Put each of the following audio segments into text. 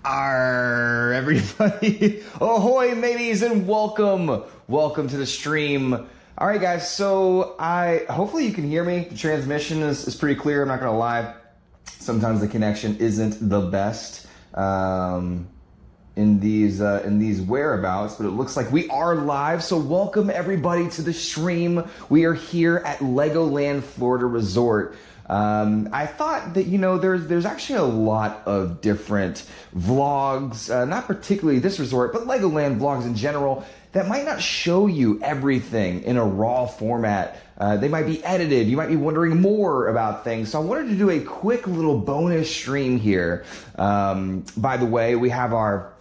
Arr, everybody. Ahoy, mateys, and welcome. Welcome to the stream. All right, guys, so hopefully you can hear me. The transmission is pretty clear. I'm not going to lie. Sometimes the connection isn't the best in these whereabouts, but it looks like we are live. So welcome, everybody, to the stream. We are here at Legoland Florida Resort. I thought that, there's actually a lot of different vlogs, not particularly this resort, but Legoland vlogs in general, that might not show you everything in a raw format. They might be edited. You might be wondering more about things. So I wanted to do a quick little bonus stream here. By the way, we have our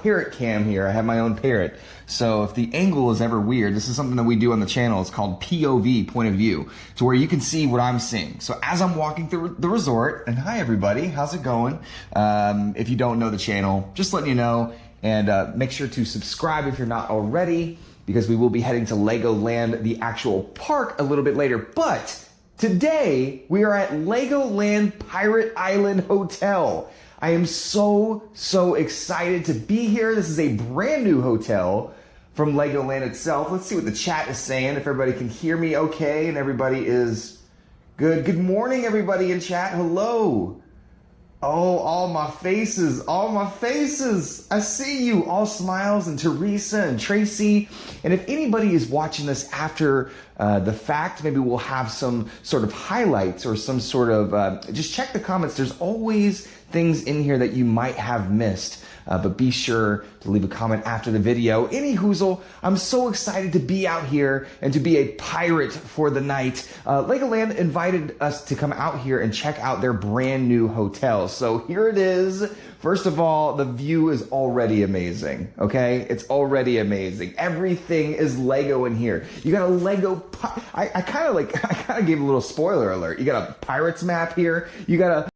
parrot cam here. I have my own parrot. So if the angle is ever weird, this is something that we do on the channel. It's called POV, point of view, to where you can see what I'm seeing. So as I'm walking through the resort, and hi everybody, how's it going? If you don't know the channel, just letting you know, and make sure to subscribe if you're not already, because we will be heading to Legoland, the actual park, a little bit later. But today we are at Legoland Pirate Island Hotel. I am so excited to be here. This is a brand new hotel from Legoland itself. Let's see what the chat is saying, if everybody can hear me okay and everybody is good. Good morning, everybody in chat. Hello. Oh, all my faces. I see you. All smiles, and Teresa and Tracy. And if anybody is watching this after the fact, maybe we'll have some sort of highlights or some sort of, just check the comments. There's always things in here that you might have missed. But be sure to leave a comment after the video. Any hoozle, I'm so excited to be out here and to be a pirate for the night. Legoland invited us to come out here and check out their brand new hotel. So here it is. First of all, the view is already amazing, okay? It's already amazing. Everything is Lego in here. You got a Lego, I kind of gave a little spoiler alert. You got a pirate's map here. You got a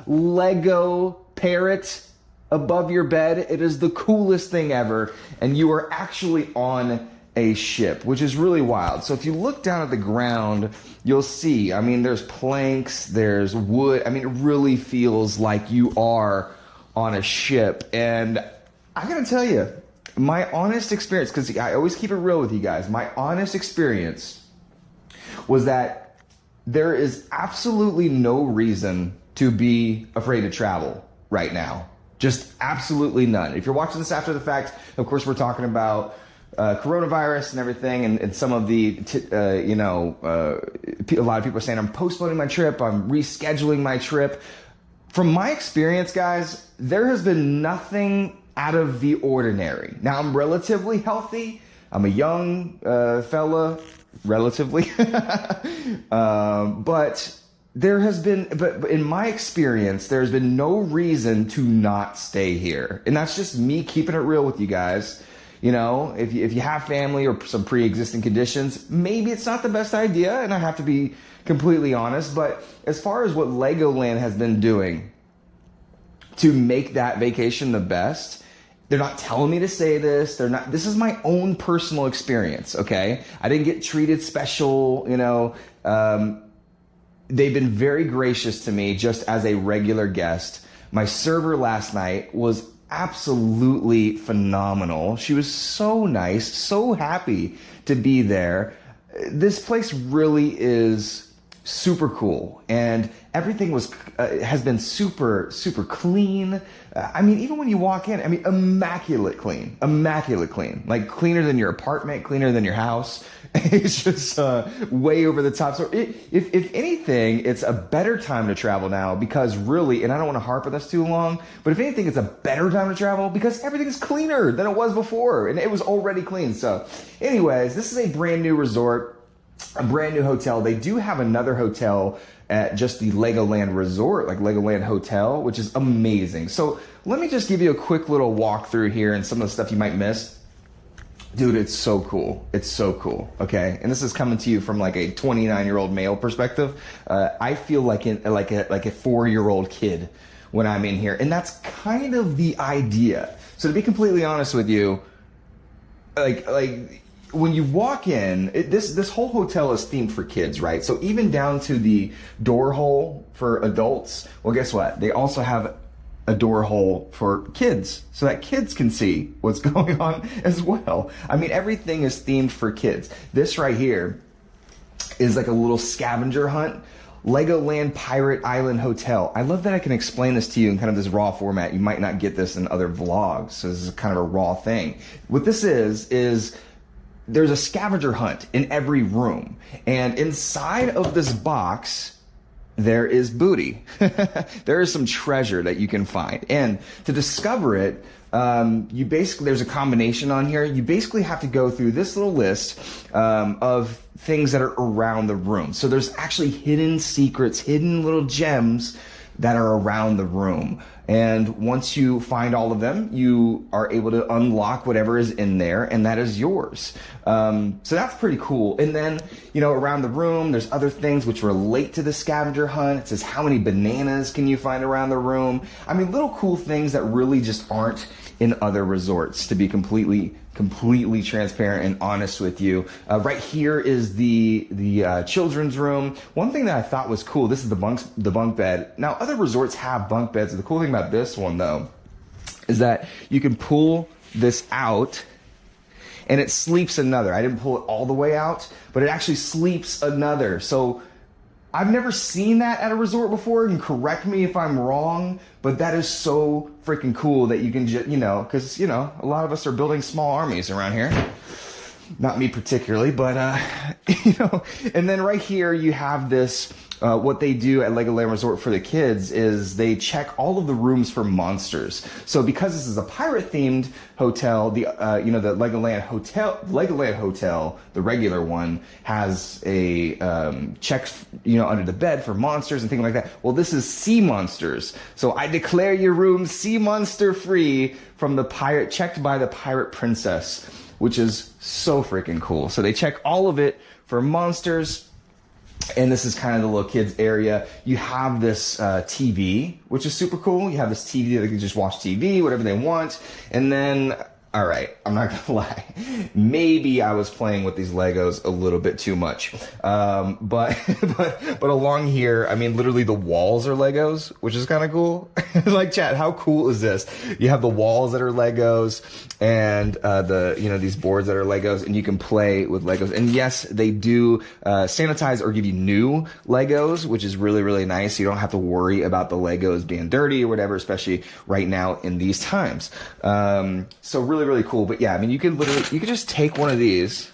Lego parrot above your bed. It is the coolest thing ever, and you are actually on a ship, which is really wild. So if you look down at the ground, you'll see, I mean, there's planks, there's wood. I mean, it really feels like you are on a ship. And I gotta tell you, my honest experience, because I always keep it real with you guys, my honest experience was that there is absolutely no reason to be afraid to travel right now. Just absolutely none. If you're watching this after the fact, of course, we're talking about coronavirus and everything, and some of the, a lot of people are saying I'm postponing my trip, I'm rescheduling my trip. From my experience, guys, there has been nothing out of the ordinary. Now, I'm relatively healthy. I'm a young fella, relatively. But in my experience, there's been no reason to not stay here. And that's just me keeping it real with you guys. If you have family or some pre-existing conditions, maybe it's not the best idea, and I have to be completely honest. But as far as what Legoland has been doing to make that vacation the best, they're not telling me to say this. This is my own personal experience, okay? I didn't get treated special, They've been very gracious to me just as a regular guest. My server last night was absolutely phenomenal. She was so nice, so happy to be there. This place really is super cool, and everything has been super clean. I mean, even when you walk in, I mean, immaculate clean, like cleaner than your apartment, cleaner than your house. It's just way over the top. So if anything, it's a better time to travel now, because really, and I don't want to harp on this too long, but if anything, it's a better time to travel because everything's cleaner than it was before, and it was already clean. So anyways, this is a brand new resort, a brand new hotel. They do have another hotel at just the Legoland Resort, like Legoland Hotel, which is amazing. So let me just give you a quick little walkthrough here and some of the stuff you might miss. Dude, it's so cool. It's so cool. Okay, and this is coming to you from like a 29-year-old male perspective. I feel like a 4-year-old kid when I'm in here, and that's kind of the idea. So to be completely honest with you, like when you walk in, this whole hotel is themed for kids, right? So even down to the door hole for adults. Well, guess what? They also have a door hole for kids so that kids can see what's going on as well. I mean, everything is themed for kids. This right here is like a little scavenger hunt. Legoland Pirate Island Hotel. I love that I can explain this to you in kind of this raw format. You might not get this in other vlogs, so this is kind of a raw thing. What this is there's a scavenger hunt in every room, and inside of this box there is booty. There is some treasure that you can find, and to discover it, you basically, there's a combination on here. You basically have to go through this little list of things that are around the room. So there's actually hidden secrets, hidden little gems that are around the room. And once you find all of them, you are able to unlock whatever is in there, and that is yours. So that's pretty cool. And then, you know, around the room, there's other things which relate to the scavenger hunt. It says how many bananas can you find around the room. I mean, little cool things that really just aren't in other resorts, to be completely transparent and honest with you. Right here is the children's room. One thing that I thought was cool, this is the bunk bed. Now, other resorts have bunk beds. The cool thing about this one, though, is that you can pull this out and it sleeps another. I didn't pull it all the way out, but it actually sleeps another. So I've never seen that at a resort before, and correct me if I'm wrong, but that is so freaking cool that you can just, you know, because, you know, a lot of us are building small armies around here. Not me particularly, but, you know, and then right here you have this, what they do at Legoland Resort for the kids is they check all of the rooms for monsters. So because this is a pirate-themed hotel, the you know, the Legoland Hotel, the regular one, has a check, you know, under the bed for monsters and things like that. Well, this is sea monsters. So I declare your room sea monster free from the pirate, checked by the pirate princess, which is so freaking cool. So they check all of it for monsters. And this is kind of the little kids area. You have this TV, which is super cool. You have this TV that they can just watch TV, whatever they want. And then, all right, I'm not gonna lie. Maybe I was playing with these Legos a little bit too much. But along here, I mean, literally the walls are Legos, which is kind of cool. Like, chat, how cool is this? You have the walls that are Legos and you know, these boards that are Legos, and you can play with Legos. And yes, they do sanitize or give you new Legos, which is really, really nice. You don't have to worry about the Legos being dirty or whatever, especially right now in these times. So really cool. But yeah, I mean, you could just take one of these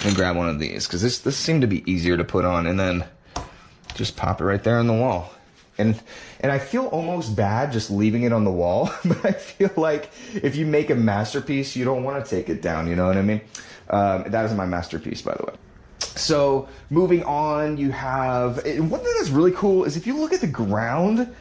and grab one of these, because this seemed to be easier to put on, and then just pop it right there on the wall. And I feel almost bad just leaving it on the wall, but I feel like if you make a masterpiece, you don't want to take it down, you know what I mean? That is my masterpiece, by the way. So moving on, you have, one thing that's really cool is if you look at the ground,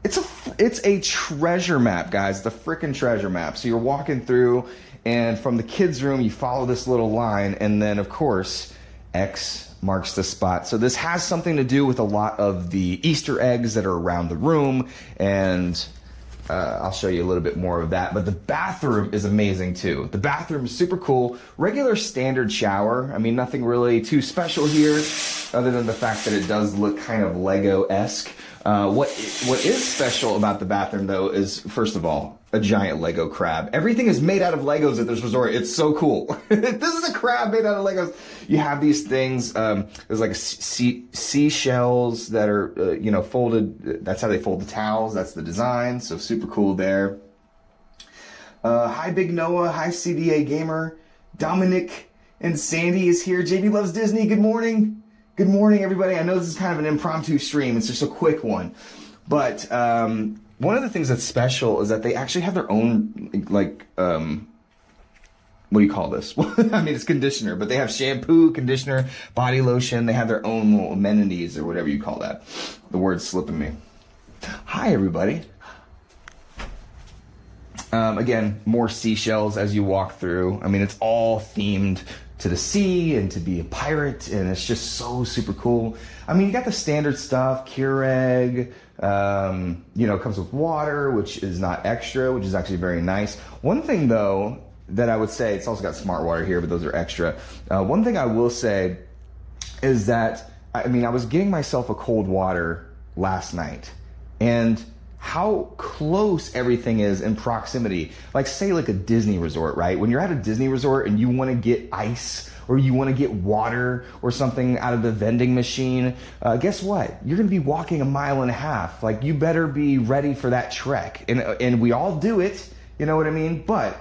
it's a treasure map, guys. The freaking treasure map. So you're walking through, and from the kids' room, you follow this little line, and then, of course, X marks the spot. So this has something to do with a lot of the Easter eggs that are around the room, and I'll show you a little bit more of that. But the bathroom is amazing, too. The bathroom is super cool. Regular standard shower. I mean, nothing really too special here, other than the fact that it does look kind of Lego-esque. What is special about the bathroom, though, is, first of all, a giant Lego crab. Everything is made out of Legos at this resort. It's so cool. This is a crab made out of Legos. You have these things, there's like seashells that are, you know, folded. That's how they fold the towels. That's the design. So super cool there. Hi, Big Noah. Hi, CDA Gamer. Dominic and Sandy is here. JB Loves Disney. Good morning. Good morning, everybody. I know this is kind of an impromptu stream. It's just a quick one. But one of the things that's special is that they actually have their own, like, what do you call this? I mean, it's conditioner, but they have shampoo, conditioner, body lotion. They have their own little amenities or whatever you call that. The word's slipping me. Hi, everybody. Again, more seashells as you walk through. I mean, it's all themed to the sea and to be a pirate, and it's just so super cool. I mean, you got the standard stuff, Keurig, you know, it comes with water, which is not extra, which is actually very nice. One thing, though, that I would say, it's also got smart water here, but those are extra. One thing I will say is that, I mean, I was getting myself a cold water last night, and how close everything is in proximity. Like say like a Disney resort, right? When you're at a Disney resort and you want to get ice or you want to get water or something out of the vending machine, guess what? You're going to be walking 1.5 miles. Like you better be ready for that trek. And we all do it, you know what I mean? But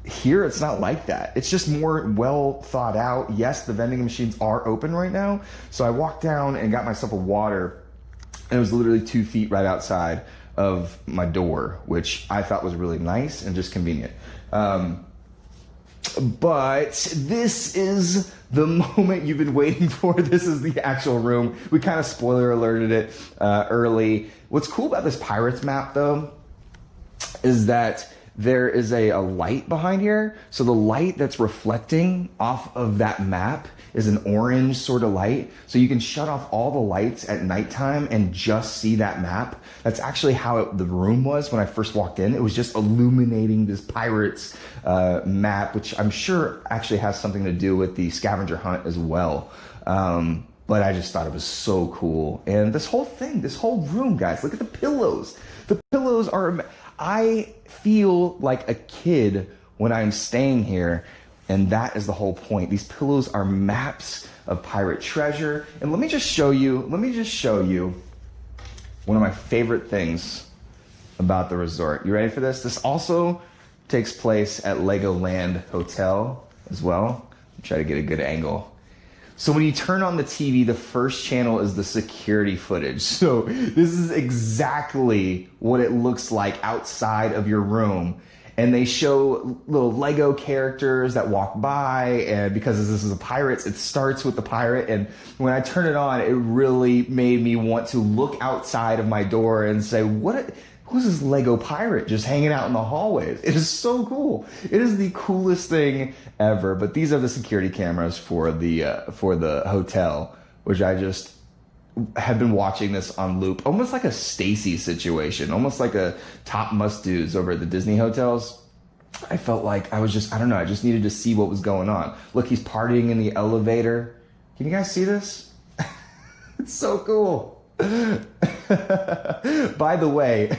here it's not like that. It's just more well thought out. Yes, the vending machines are open right now. So I walked down and got myself a water, and it was literally 2 feet right outside of my door, which I thought was really nice and just convenient. But this is the moment you've been waiting for. This is the actual room. We kind of spoiler alerted it early. What's cool about this Pirates map, though, is that there is a light behind here. So the light that's reflecting off of that map is an orange sort of light. So you can shut off all the lights at nighttime and just see that map. That's actually how the room was when I first walked in. It was just illuminating this Pirates map, which I'm sure actually has something to do with the scavenger hunt as well. But I just thought it was so cool. And this whole thing, this whole room, guys, look at the pillows. The pillows are... I feel like a kid when I'm staying here, and that is the whole point. These pillows are maps of pirate treasure. And let me just show you one of my favorite things about the resort. You ready for this? This also takes place at Legoland Hotel as well. I'll try to get a good angle. So when you turn on the TV, the first channel is the security footage. So this is exactly what it looks like outside of your room. And they show little Lego characters that walk by, and because this is a Pirates, it starts with the pirate. And when I turn it on, it really made me want to look outside of my door and say, who's this Lego pirate just hanging out in the hallways? It is so cool. It is the coolest thing ever. But these are the security cameras for the hotel, which I just have been watching this on loop, almost like a Stacy situation, almost like a top must-dos over at the Disney hotels. I felt like I don't know, I just needed to see what was going on. Look, he's partying in the elevator. Can you guys see this? It's so cool. By the way,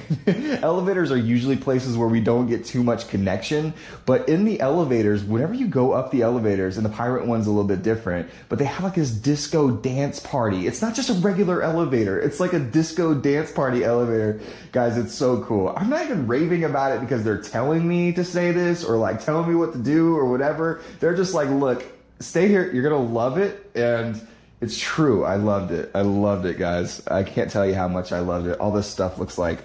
elevators are usually places where we don't get too much connection, but in the elevators, whenever you go up the elevators, and the pirate one's a little bit different, but they have like this disco dance party. It's not just a regular elevator, it's like a disco dance party elevator. Guys, it's so cool. I'm not even raving about it because they're telling me to say this or like telling me what to do or whatever. They're just like, look, stay here, you're gonna love it. And it's true. I loved it. I loved it, guys. I can't tell you how much I loved it. All this stuff looks like,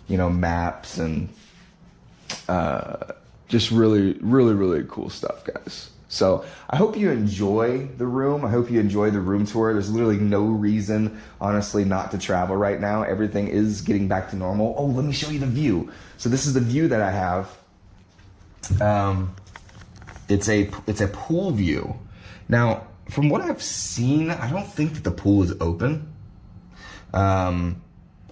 maps and just really, really, really cool stuff, guys. So I hope you enjoy the room. I hope you enjoy the room tour. There's literally no reason, honestly, not to travel right now. Everything is getting back to normal. Oh, let me show you the view. So this is the view that I have. It's a pool view. Now, from what I've seen, I don't think that the pool is open. I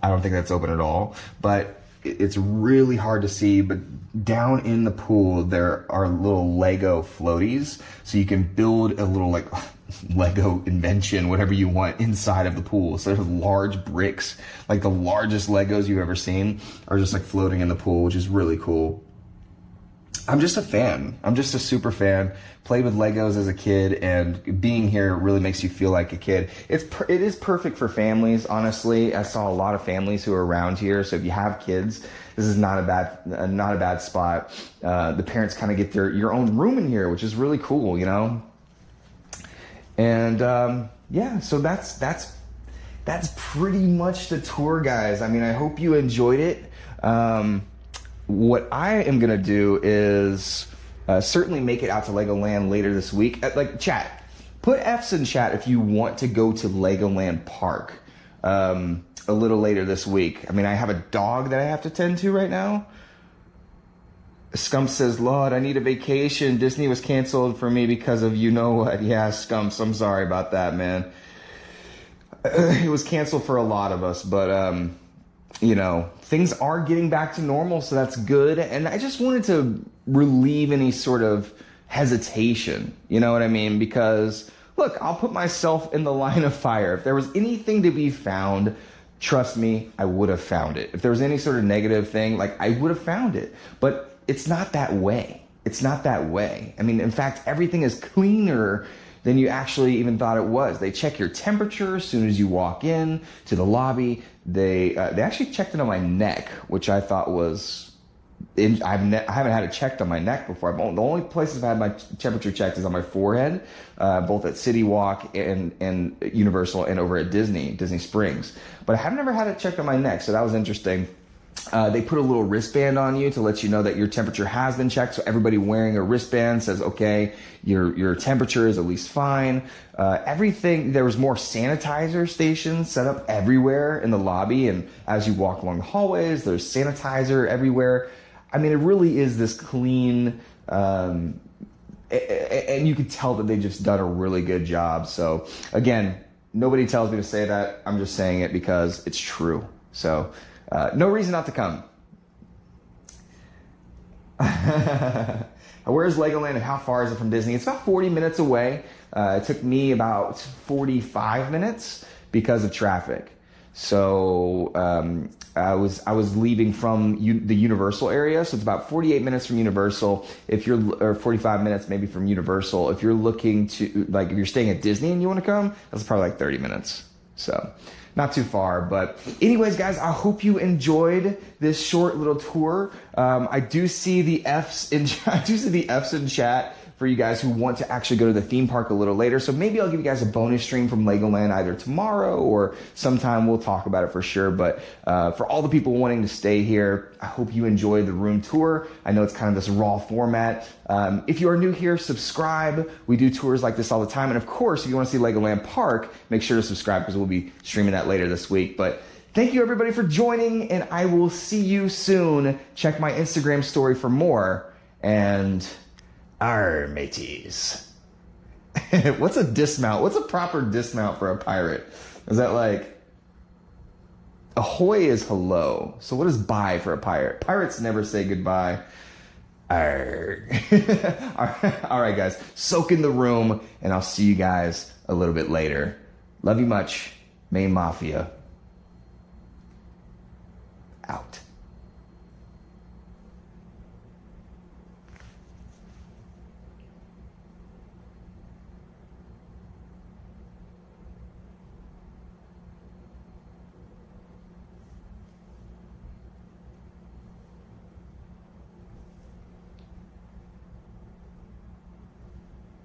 don't think that's open at all, but it's really hard to see. But down in the pool, there are little Lego floaties. So you can build a little like Lego invention, whatever you want, inside of the pool. So there's large bricks, like the largest Legos you've ever seen are just like floating in the pool, which is really cool. I'm just a fan. I'm just a super fan. Played with Legos as a kid, and being here really makes you feel like a kid. It is perfect for families, honestly. I saw a lot of families who are around here, so if you have kids, this is not a bad spot. The parents kind of get your own room in here, which is really cool, And yeah, so that's pretty much the tour, guys. I mean, I hope you enjoyed it. What I am going to do is certainly make it out to Legoland later this week. Chat, put F's in chat if you want to go to Legoland Park a little later this week. I mean, I have a dog that I have to tend to right now. Scump says, Lord, I need a vacation. Disney was canceled for me because of you-know-what. Yeah, Scumps, I'm sorry about that, man. It was canceled for a lot of us, but... things are getting back to normal, so that's good. And I just wanted to relieve any sort of hesitation, you know what I mean? Because, look, I'll put myself in the line of fire. If there was anything to be found trust me, I would have found it. If there was any sort of negative thing, like, I would have found it. But it's not that way. It's not that way. I mean, in fact, everything is cleaner than you actually even thought it was. They check your temperature as soon as you walk in to the lobby. They actually checked it on my neck, which I thought was... I haven't had it checked on my neck before. The only places I've had my temperature checked is on my forehead, both at City Walk and Universal and over at Disney Springs. But I have never had it checked on my neck, so that was interesting. They put a little wristband on you to let you know that your temperature has been checked. So everybody wearing a wristband says, okay, your temperature is at least fine. Everything, there was more sanitizer stations set up everywhere in the lobby. And as you walk along the hallways, there's sanitizer everywhere. I mean, it really is this clean, and you could tell that they've just done a really good job. So again, nobody tells me to say that. I'm just saying it because it's true. So no reason not to come. Where is Legoland and how far is it from Disney? It's about 40 minutes away. It took me about 45 minutes because of traffic. So I was leaving from the Universal area, so it's about 48 minutes from Universal. Or 45 minutes maybe from Universal. If you're looking to, like, if you're staying at Disney and you want to come, that's probably like 30 minutes. So not too far. But anyways, guys, I hope you enjoyed this short little tour. I do see the F's in chat for you guys who want to actually go to the theme park a little later. So maybe I'll give you guys a bonus stream from Legoland either tomorrow or sometime. We'll talk about it for sure. But for all the people wanting to stay here, I hope you enjoyed the room tour. I know it's kind of this raw format. If you are new here, subscribe. We do tours like this all the time. And of course, if you want to see Legoland Park, make sure to subscribe because we'll be streaming that later this week. But thank you everybody for joining, and I will see you soon. Check my Instagram story for more. And arr, mateys. What's a dismount? What's a proper dismount for a pirate? Is that like... Ahoy is hello. So what is bye for a pirate? Pirates never say goodbye. Arr. All right, guys. Soak in the room, and I'll see you guys a little bit later. Love you much. MAYNE Mafia. Out.